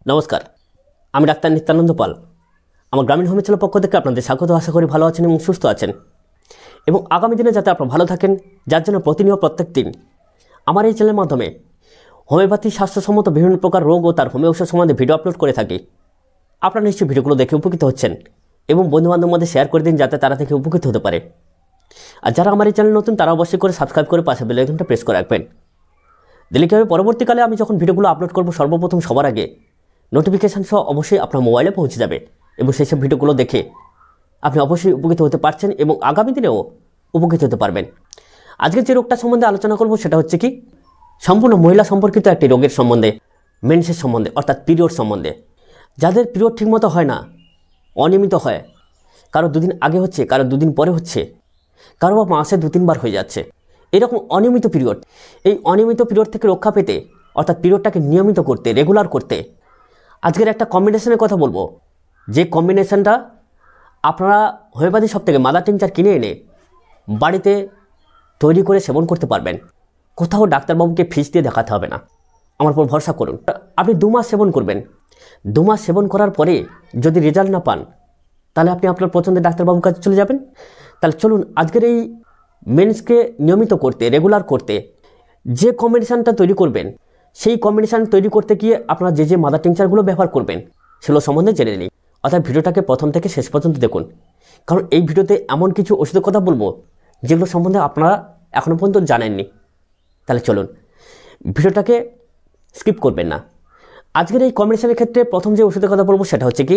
নমস্কার, আমি ডাক্তার নিত্যানন্দ পাল। আমার গ্রামীণ হোমিওপ্যাথির পক্ষ থেকে আপনাদের স্বাগত। আশা করি ভালো আছেন এবং সুস্থ আছেন, এবং আগামী দিনে যাতে আপনারা ভালো থাকেন, যার জন্য প্রতিনিয়ত প্রত্যেক দিন আমার এই চ্যানেলের মাধ্যমে হোমিওপ্যাথি স্বাস্থ্যসম্মত বিভিন্ন প্রকার রোগ ও তার হোমিও ওষুধ সম্বন্ধে ভিডিও আপলোড করে থাকি। আপনারা নিশ্চয়ই ভিডিওগুলো দেখে উপকৃত হচ্ছেন এবং বন্ধুবান্ধবের মধ্যে শেয়ার করে দিন, যাতে তারা থেকে উপকৃত হতে পারে। আর যারা আমার এই চ্যানেল নতুন, তারা অবশ্যই করে সাবস্ক্রাইব করে পাশে বেল আইকনটা প্রেস করে রাখবেন। দিলে কি হবে, পরবর্তীকালে আমি যখন ভিডিওগুলো আপলোড করব সর্বপ্রথম সবার আগে নোটিফিকেশান সহ অবশ্যই আপনার মোবাইলে পৌঁছে যাবে, এবং সেই সব ভিডিওগুলো দেখে আপনি অবশ্যই উপকৃত হতে পারছেন এবং আগামী দিনেও উপকৃত হতে পারবেন। আজকে যে রোগটা সম্বন্ধে আলোচনা করব সেটা হচ্ছে কি, সম্পূর্ণ মহিলা সম্পর্কিত একটি রোগের সম্বন্ধে, মেন্সের সম্বন্ধে, অর্থাৎ পিরিয়ড সম্বন্ধে। যাদের পিরিয়ড ঠিকমতো হয় না, অনিয়মিত হয়, কারো দুদিন আগে হচ্ছে, কারো দুদিন পরে হচ্ছে, কারো বা মাসে 2-3 বার হয়ে যাচ্ছে, এরকম অনিয়মিত পিরিয়ড। এই অনিয়মিত পিরিয়ড থেকে রক্ষা পেতে, অর্থাৎ পিরিয়ডটাকে নিয়মিত করতে, রেগুলার করতে, আজকের একটা কম্বিনেশনের কথা বলবো। যে কম্বিনেশনটা আপনারা হোমিওপ্যাথি শপ থেকে মাদার টিংচার কিনে এনে বাড়িতে তৈরি করে সেবন করতে পারবেন। কোথাও ডাক্তারবাবুকে ফিস দিয়ে দেখাতে হবে না, আমার উপর ভরসা করুন। আপনি 2 মাস সেবন করবেন। 2 মাস সেবন করার পরে যদি রেজাল্ট না পান, তাহলে আপনি আপনার পছন্দের ডাক্তারবাবুর কাছে চলে যাবেন। তাহলে চলুন, আজকের এই মেন্সকে নিয়মিত করতে, রেগুলার করতে যে কম্বিনেশানটা তৈরি করবেন, সেই কম্বিনেশান তৈরি করতে গিয়ে আপনারা যে মাদার টিংচারগুলো ব্যবহার করবেন সেগুলো সম্বন্ধে জেনে নিন। অর্থাৎ ভিডিওটাকে প্রথম থেকে শেষ পর্যন্ত দেখুন, কারণ এই ভিডিওতে এমন কিছু ওষুধের কথা বলবো যেগুলো সম্বন্ধে আপনারা এখনও পর্যন্ত জানেননি। তাহলে চলুন, ভিডিওটাকে স্কিপ করবেন না। আজকের এই কম্বিনেশনের ক্ষেত্রে প্রথম যে ওষুধের কথা বলবো সেটা হচ্ছে কি,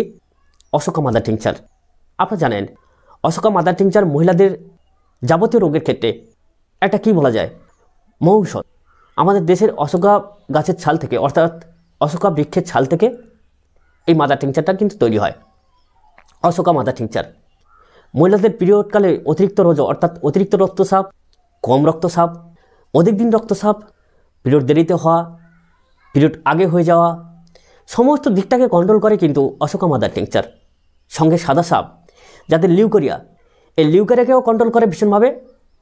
অশোকা মাদার টিংচার। আপনারা জানেন অশোকা মাদার টিংচার মহিলাদের যাবতীয় রোগের ক্ষেত্রে একটা কি বলা যায়, মহৌষধ। আমাদের দেশের অশোকা গাছের ছাল থেকে, অর্থাৎ অশোকা বৃক্ষের ছাল থেকে এই মাদার টিংচারটা কিন্তু তৈরি হয়। অশোকা মাদার টিংচার মহিলাদের পিরিয়ডকালে অতিরিক্ত রোজ, অর্থাৎ অতিরিক্ত রক্তচাপ, কম রক্তচাপ, অধিক দিন রক্তচাপ, পিরিয়ড দেরিতে হওয়া, পিরিয়ড আগে হয়ে যাওয়া, সমস্ত দিকটাকে কন্ট্রোল করে কিন্তু অশোকা মাদার টিংচার। সঙ্গে সাদা সাপ, যাদের লিউকোরিয়া, এই লিউকোরিয়াকেও কন্ট্রোল করে ভীষণভাবে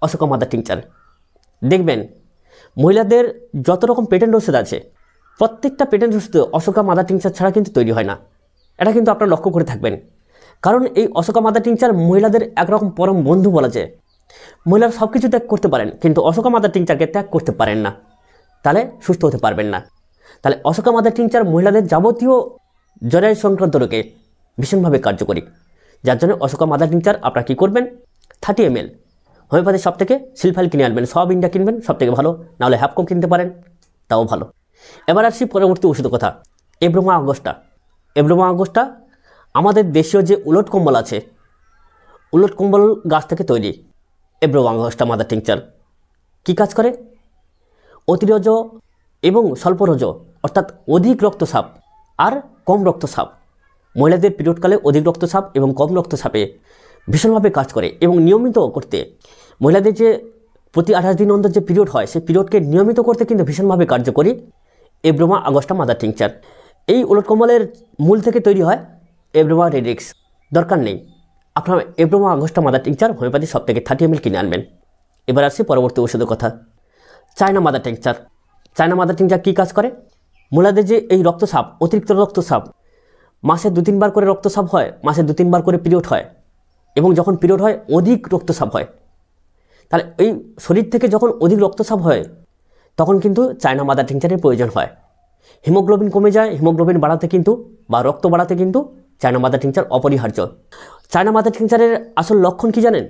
অশোকা মাদার টিংচার। দেখবেন মহিলাদের যত রকম পেটেন্ট ওষুধ আছে, প্রত্যেকটা পেটেন্ট ওষুধ অশোকা মাদার টিংচার ছাড়া কিন্তু তৈরি হয় না। এটা কিন্তু আপনারা লক্ষ্য করে থাকবেন, কারণ এই অশোকা মাদার টিংচার মহিলাদের একরকম পরম বন্ধু বলা যায়। মহিলারা সব কিছু ত্যাগ করতে পারেন, কিন্তু অশোকা মাদার টিংচারকে ত্যাগ করতে পারেন না, তাহলে সুস্থ হতে পারবেন না। তাহলে অশোকা মাদার টিংচার মহিলাদের যাবতীয় জরায়ু সংক্রান্ত রোগে ভীষণভাবে কার্যকরী। যার জন্য অশোকা মাদার টিংচার আপনারা কী করবেন, 30 ml হোমিওপ্যাথি শপ থেকে সিলফাইল কিনে আনবেন। সব ইন্ডিয়া কিনবেন, সব থেকে ভালো, নাহলে হ্যাপকো কিনতে পারেন, তাও ভালো। এবার আসছি পরবর্তী ওষুধের কথা, এব্রোমা আগস্টা। এব্রোমা আগস্টা আমাদের দেশীয় যে উলট কম্বল আছে, উলট কম্বল গাছ থেকে তৈরি এব্রোমা আগস্টা মাদার টিংচার। কী কাজ করে, অতিরজ এবং স্বল্পরজ, অর্থাৎ অধিক রক্তচাপ আর কম রক্তচাপ, মহিলাদের পিরিয়ডকালে অধিক রক্তচাপ এবং কম রক্তচাপে ভীষণভাবে কাজ করে। এবং নিয়মিত করতে, মহিলাদের যে প্রতি 28 দিন অন্তর যে পিরিয়ড হয়, সেই পিরিয়ডকে নিয়মিত করতে কিন্তু ভীষণভাবে কার্যকরী এব্রোমা আগস্টা মাদার টিংচার। এই উলট কম্বলের মূল থেকে তৈরি হয় এব্রোমা রেডিক্স। দরকার নেই, আপনার এব্রোমা আগস্টা মাদার টিংচার হোমিওপ্যাথি সব থেকে 30 ml কিনে আনবেন। এবার আসছি পরবর্তী ওষুধের কথা, China mother tincture. China mother tincture কী কাজ করে, মহিলাদের যে এই রক্তচাপ, অতিরিক্ত রক্তচাপ, মাসে 2-3 বার করে রক্তচাপ হয়, মাসে 2-3 বার করে পিরিয়ড হয়, এবং যখন পিরিয়ড হয় অধিক রক্তচাপ হয়, তাহলে এই শরীর থেকে যখন অধিক রক্তচাপ হয় তখন কিন্তু চায়না মাদার টিংচারের প্রয়োজন হয়। হিমোগ্লোবিন কমে যায়, হিমোগ্লোবিন বাড়াতে কিন্তু বা রক্ত বাড়াতে কিন্তু চায়না মাদার টিংচার অপরিহার্য। চায়না মাদার টিংচারের আসল লক্ষণ কি জানেন,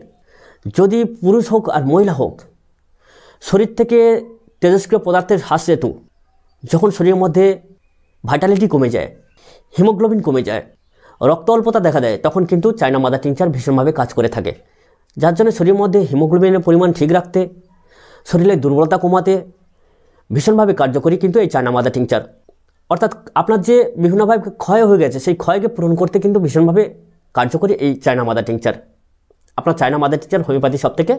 যদি পুরুষ হোক আর মহিলা হোক, শরীর থেকে তেজস্ক্রিয় পদার্থের হ্রাস যেহেতু, যখন শরীরের মধ্যে ভাইটালিটি কমে যায়, হিমোগ্লোবিন কমে যায়, রক্ত অল্পতা দেখা দেয়, তখন কিন্তু চায়না মাদার টিংচার ভীষণভাবে কাজ করে থাকে। যার জন্য শরীরের মধ্যে হিমোগ্লোবিনের পরিমাণ ঠিক রাখতে, শরীরের দুর্বলতা কমাতে ভীষণভাবে কার্যকরী কিন্তু এই চায়না মাদার টিংচার। অর্থাৎ আপনার যে বিভিন্নভাবে ক্ষয় হয়ে গেছে, সেই ক্ষয়কে পূরণ করতে কিন্তু ভীষণভাবে কার্যকরী এই চায়না মাদার টিংচার। আপনার China mother tincture homeopathy shop থেকে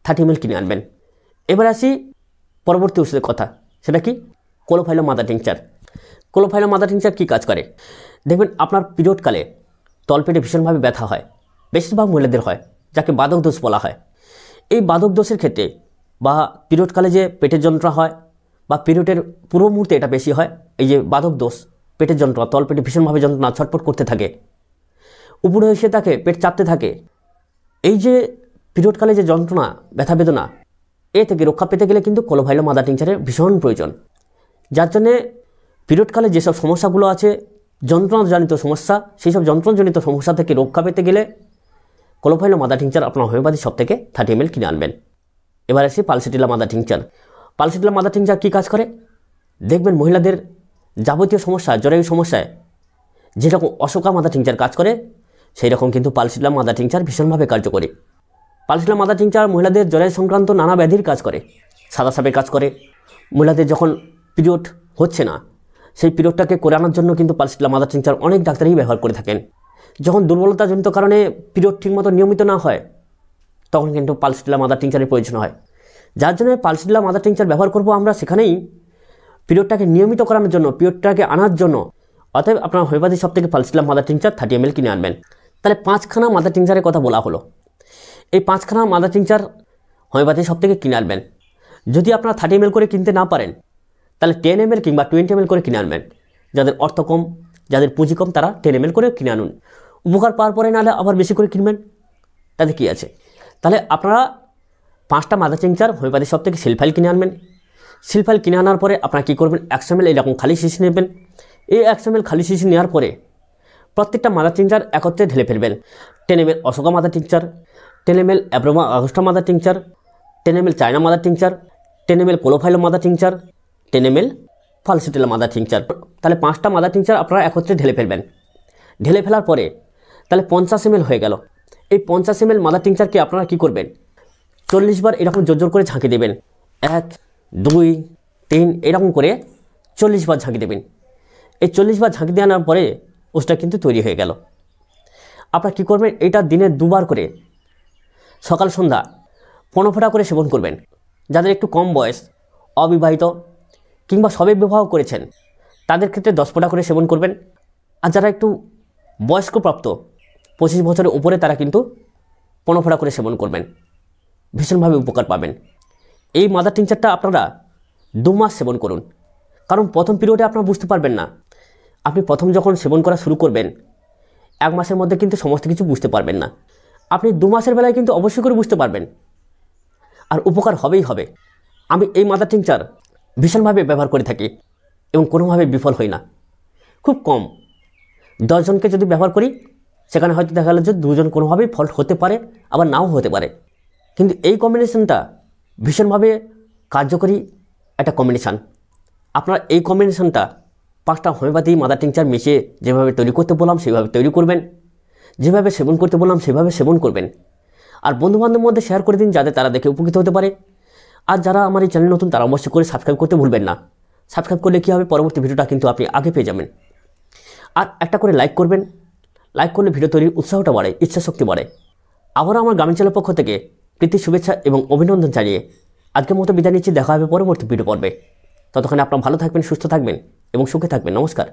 30 ml কিনে আনবেন। এবার আসি পরবর্তী ওষুধের কথা, সেটা কি, কোলোফাইলো মাদার টিংচার। কোলোফাইলো মাদার টিংচার কী কাজ করে, দেখবেন আপনার পিরিয়ডকালে তলপেটে ভীষণভাবে ব্যথা হয়, বেশিরভাগ মহিলাদের হয়, যাকে বাদক দোষ বলা হয়। এই বাদক দোষের ক্ষেত্রে বা পিরিয়ডকালে যে পেটের যন্ত্রণা হয় বা পিরিয়ডের পূর্ব মুহূর্তে এটা বেশি হয়, এই যে বাদক দোষ, পেটের যন্ত্রণা, তলপেটে ভীষণভাবে যন্ত্রণা, ছটফট করতে থাকে, উপরে এসে থাকে, পেট চাপতে থাকে, এই যে পিরিয়ডকালে যে যন্ত্রণা, ব্যথা বেদনা, এ থেকে রক্ষা পেতে গেলে কিন্তু কোলোভাইলো মাদার টিংচারের ভীষণ প্রয়োজন। যার জন্যে পিরিয়ডকালে যেসব সমস্যাগুলো আছে, যন্ত্রণাজনিত সমস্যা, সেই সব যন্ত্রণাজনিত সমস্যা থেকে রক্ষা পেতে গেলে কোলোভাইলো মাদার টিংচার আপনার হোমিওপ্যাথি শপ থেকে 30 ml কিনে আনবেন। এবার আসি Pulsatilla mother tincture. Pulsatilla mother tincture কী কাজ করে? দেখবেন মহিলাদের যাবতীয় সমস্যা, জরায়ু সমস্যায় যেরকম অশোকা মাদার টিংচার কাজ করে, সেই রকম কিন্তু পালসিটিলা মাদার টিংচার ভীষণভাবে কার্যকরী। পালসিটিলা মাদার টিংচার মহিলাদের জরায়ু সংক্রান্ত নানা ব্যাধির কাজ করে, সাদা সাপের কাজ করে। মহিলাদের যখন পিরিয়ড হচ্ছে না, সেই পিরিয়ডটাকে করে আনার জন্য কিন্তু পালসিটিলা মাদার টিংচার অনেক ডাক্তারই ব্যবহার করে থাকেন। যখন দুর্বলতাজনিত কারণে পিরিয়ড ঠিকমতো নিয়মিত না হয়, তখন কিন্তু পালসিটিলা মাদার টিংচারের প্রয়োজন হয়। যার জন্য পালসিটিলা মাদার টিংচার ব্যবহার করব আমরা সেখানেই পিরিয়ডটাকে নিয়মিত করানোর জন্য, পিরিয়ডটাকে আনার জন্য। অতএব আপনার হোমিওপ্যাথি শপ থেকে পালসিটিলা মাদার টিংচার 30 ml কিনে আনবেন। তাহলে 5খানা মাদার টিংচারের কথা বলা হলো। এই 5খানা মাদার টিংচার হোমিওপ্যাথি শপ থেকে কিনে আনবেন। যদি আপনারা 30 ml করে কিনতে না পারেন, তাহলে 10 ml কিংবা 20 ml করে কিনে আনবেন। যাদের অর্থ কম, যাদের পুঁজি কম, তারা 10 ml করে কিনে আনুন। উপকার পাওয়ার পরে নাহলে আবার বেশি করে কিনবেন, তাতে কী আছে। তাহলে আপনারা 5টা মাদার টিংচার হোমিওপ্যাথি শপ থেকে সিলফাইল কিনে আনবেন। সিলফাইল কিনে আনার পরে আপনারা কী করবেন, 100 ml এরকম খালি শিশি নেবেন। এই 100 ml খালি শিশি নেওয়ার পরে প্রত্যেকটা মাদার টিংচার একত্রে ঢেলে ফেলবেন। 10 ml Ashoka mother tincture, 10 ml Abroma augusta mother tincture, 10 ml China mother tincture, 10 ml কোলোভাইলো mother tincture, 10 ml Pulsatilla mother tincture. তাহলে 5টা মাদার টিংচার আপনারা একত্রে ঢেলে ফেলবেন। ঢেলে ফেলার পরে তাহলে 50 ml হয়ে গেল। এই 50 ml মাদার টিংচারকে আপনারা কী করবেন, 40 বার এরকম জোর জোর করে ঝাঁকি দেবেন। 1, 2, 3 এরকম করে 40 বার ঝাঁকি দেবেন। এই 40 বার ঝাঁকি দিয়ে আনার পরে ওষুধটা কিন্তু তৈরি হয়ে গেল। আপনারা কী করবেন, এটা দিনে 2 বার করে সকাল সন্ধ্যা 15 ফোঁটা করে সেবন করবেন। যাদের একটু কম বয়স, অবিবাহিত কিংবা সবে বিবাহ করেছেন, তাদের ক্ষেত্রে 10 ফোঁটা করে সেবন করবেন। আর যারা একটু বয়স্কপ্রাপ্ত 25 বছরের উপরে, তারা কিন্তু 15 ফোঁটা করে সেবন করবেন। ভীষণভাবে উপকার পাবেন। এই মাদার টিংচারটা আপনারা 2 মাস সেবন করুন। কারণ প্রথম পিরিয়ডে আপনারা বুঝতে পারবেন না। আপনি প্রথম যখন সেবন করা শুরু করবেন, 1 মাসের মধ্যে কিন্তু সমস্ত কিছু বুঝতে পারবেন না। আপনি 2 মাসের বেলায় কিন্তু অবশ্যই করে বুঝতে পারবেন, আর উপকার হবেই হবে। আমি এই মাদার টিংচার ভীষণভাবে ব্যবহার করে থাকি এবং কোনোভাবে বিফল হই না। খুব কম 10 জনকে যদি ব্যবহার করি, সেখানে হয়তো দেখা গেল যে 2 জন কোনোভাবেই ফল্ট হতে পারে, আবার নাও হতে পারে। কিন্তু এই কম্বিনেশনটা ভীষণভাবে কার্যকরী একটা কম্বিনেশান। আপনারা এই কম্বিনেশনটা 5টা হোমিওপ্যাথি মাদার টিংচার মিশিয়ে যেভাবে তৈরি করতে বললাম সেভাবে তৈরি করবেন, যেভাবে সেবন করতে বললাম সেভাবে সেবন করবেন। আর বন্ধুবান্ধবের মধ্যে শেয়ার করে দিন, যাতে তারা দেখে উপকৃত হতে পারে। আর যারা আমার এই চ্যানেল নতুন, তারা অবশ্যই করে সাবস্ক্রাইব করতে ভুলবেন না। সাবস্ক্রাইব করলে কী হবে, পরবর্তী ভিডিওটা কিন্তু আপনি আগে পেয়ে যাবেন। আর একটা করে লাইক করবেন। লাইক করলে ভিডিও তৈরির উৎসাহটা বাড়ে, ইচ্ছাশক্তি বাড়ে। আবারও আমার গ্রামীণ চ্যানেলের পক্ষ থেকে প্রীতি, শুভেচ্ছা এবং অভিনন্দন জানিয়ে আজকের মতো বিদায় নিচ্ছি। দেখা হবে পরবর্তী ভিডিও পর্বে। ততক্ষণে আপনারা ভালো থাকবেন, সুস্থ থাকবেন এবং সুখে থাকবেন। নমস্কার।